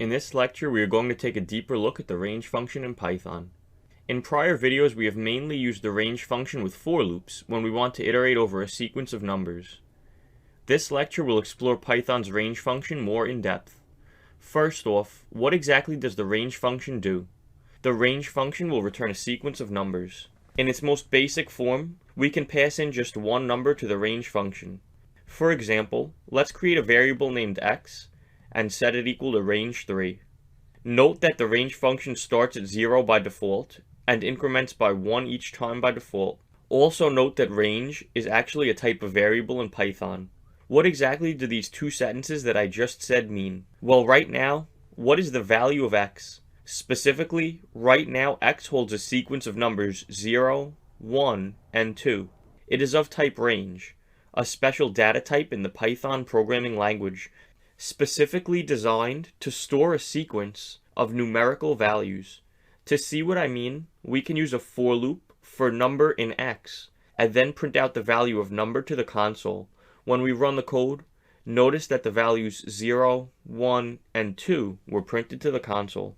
In this lecture, we are going to take a deeper look at the range function in Python. In prior videos, we have mainly used the range function with for loops when we want to iterate over a sequence of numbers. This lecture will explore Python's range function more in depth. First off, what exactly does the range function do? The range function will return a sequence of numbers. In its most basic form, we can pass in just one number to the range function. For example, let's create a variable named x and set it equal to range 3. Note that the range function starts at 0 by default and increments by 1 each time by default. Also note that range is actually a type of variable in Python. What exactly do these two sentences that I just said mean? Well, right now, what is the value of x? Specifically, right now x holds a sequence of numbers 0, 1, and 2. It is of type range, a special data type in the Python programming language, specifically designed to store a sequence of numerical values. To see what I mean, we can use a for loop for number in x, and then print out the value of number to the console. When we run the code, notice that the values 0, 1, and 2 were printed to the console.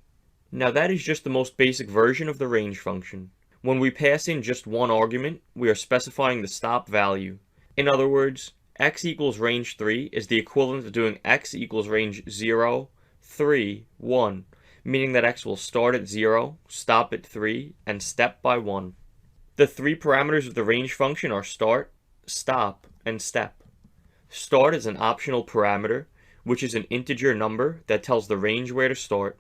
Now that is just the most basic version of the range function. When we pass in just one argument, we are specifying the stop value. In other words, x equals range 3 is the equivalent of doing x equals range 0, 3, 1, meaning that x will start at 0, stop at 3, and step by 1. The three parameters of the range function are start, stop, and step. Start is an optional parameter, which is an integer number that tells the range where to start.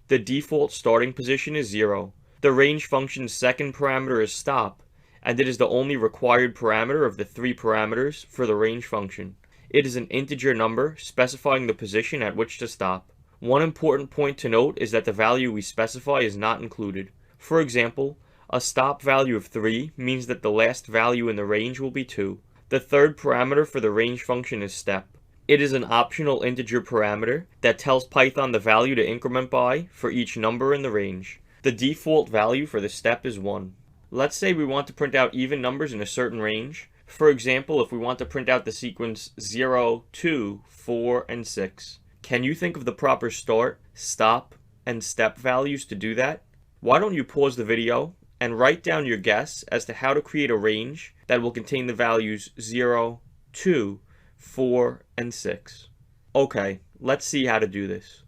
The default starting position is 0. The range function's second parameter is stop, and it is the only required parameter of the three parameters for the range function. It is an integer number specifying the position at which to stop. One important point to note is that the value we specify is not included. For example, a stop value of 3 means that the last value in the range will be 2. The third parameter for the range function is step. It is an optional integer parameter that tells Python the value to increment by for each number in the range. The default value for the step is 1. Let's say we want to print out even numbers in a certain range. For example, if we want to print out the sequence 0, 2, 4, and 6. Can you think of the proper start, stop, and step values to do that? Why don't you pause the video and write down your guess as to how to create a range that will contain the values 0, 2, 4, and 6. Okay, let's see how to do this.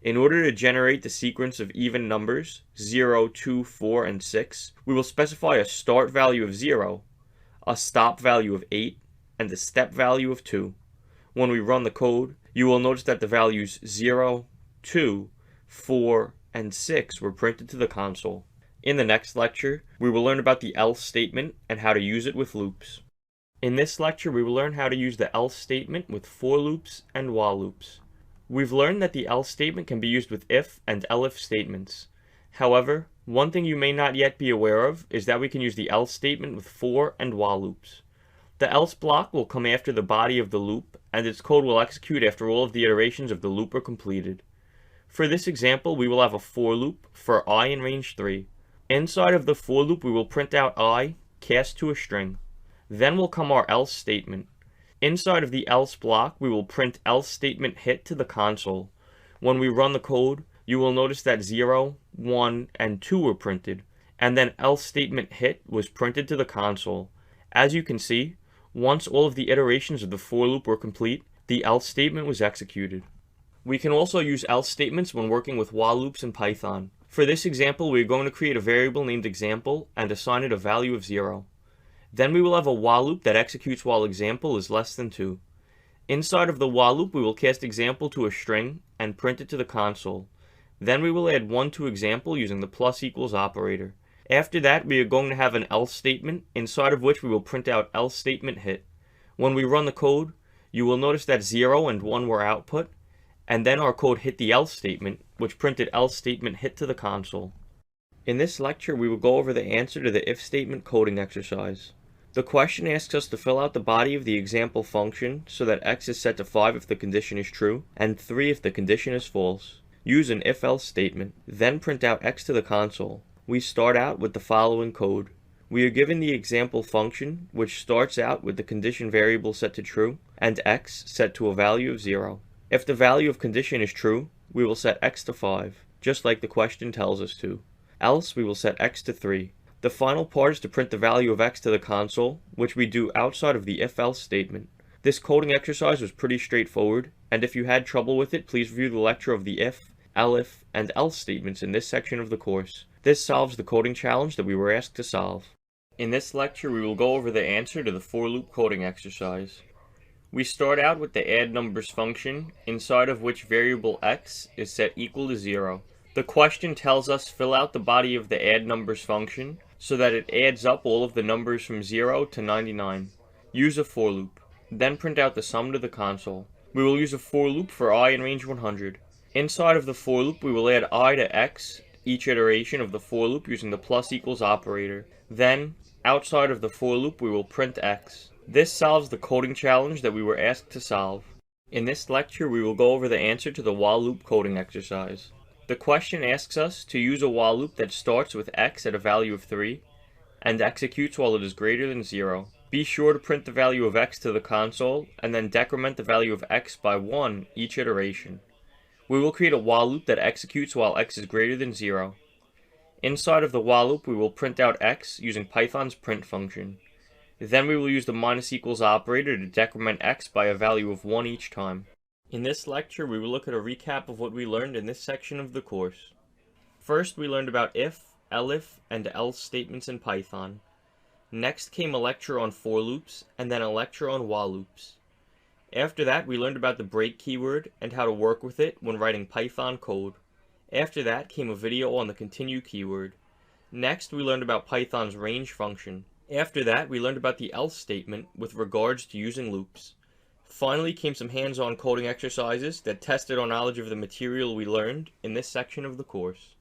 In order to generate the sequence of even numbers, 0, 2, 4, and 6, we will specify a start value of 0, a stop value of 8, and a step value of 2. When we run the code, you will notice that the values 0, 2, 4, and 6 were printed to the console. In the next lecture, we will learn about the else statement and how to use it with loops. In this lecture, we will learn how to use the else statement with for loops and while loops. We've learned that the else statement can be used with if and elif statements. However, one thing you may not yet be aware of is that we can use the else statement with for and while loops. The else block will come after the body of the loop, and its code will execute after all of the iterations of the loop are completed. For this example, we will have a for loop for I in range 3. Inside of the for loop, we will print out I cast to a string. Then will come our else statement. Inside of the else block, we will print else statement hit to the console. When we run the code, you will notice that 0, 1, and 2 were printed, and then else statement hit was printed to the console. As you can see, once all of the iterations of the for loop were complete, the else statement was executed. We can also use else statements when working with while loops in Python. For this example, we are going to create a variable named example and assign it a value of 0. Then we will have a while loop that executes while example is less than 2. Inside of the while loop, we will cast example to a string and print it to the console. Then we will add 1 to example using the plus equals operator. After that, we are going to have an else statement, inside of which we will print out else statement hit. When we run the code, you will notice that 0 and 1 were output, and then our code hit the else statement, which printed else statement hit to the console. In this lecture, we will go over the answer to the if statement coding exercise. The question asks us to fill out the body of the example function so that x is set to 5 if the condition is true, and 3 if the condition is false. Use an if-else statement, then print out x to the console. We start out with the following code. We are given the example function, which starts out with the condition variable set to true, and x set to a value of 0. If the value of condition is true, we will set x to 5, just like the question tells us to. Else, we will set x to 3. The final part is to print the value of x to the console, which we do outside of the if-else statement. This coding exercise was pretty straightforward, and if you had trouble with it, please review the lecture of the if, elif, and else statements in this section of the course. This solves the coding challenge that we were asked to solve. In this lecture, we will go over the answer to the for loop coding exercise. We start out with the add numbers function, inside of which variable x is set equal to 0. The question tells us fill out the body of the add numbers function so that it adds up all of the numbers from 0 to 99. Use a for loop. Then print out the sum to the console. We will use a for loop for I in range 100. Inside of the for loop, we will add I to x, each iteration of the for loop using the plus equals operator. Then, outside of the for loop, we will print x. This solves the coding challenge that we were asked to solve. In this lecture, we will go over the answer to the while loop coding exercise. The question asks us to use a while loop that starts with x at a value of 3 and executes while it is greater than 0. Be sure to print the value of x to the console and then decrement the value of x by 1 each iteration. We will create a while loop that executes while x is greater than 0. Inside of the while loop, we will print out x using Python's print function. Then we will use the minus equals operator to decrement x by a value of 1 each time. In this lecture, we will look at a recap of what we learned in this section of the course. First, we learned about if, elif, and else statements in Python. Next came a lecture on for loops, and then a lecture on while loops. After that, we learned about the break keyword and how to work with it when writing Python code. After that came a video on the continue keyword. Next, we learned about Python's range function. After that, we learned about the else statement with regards to using loops. Finally came some hands-on coding exercises that tested our knowledge of the material we learned in this section of the course.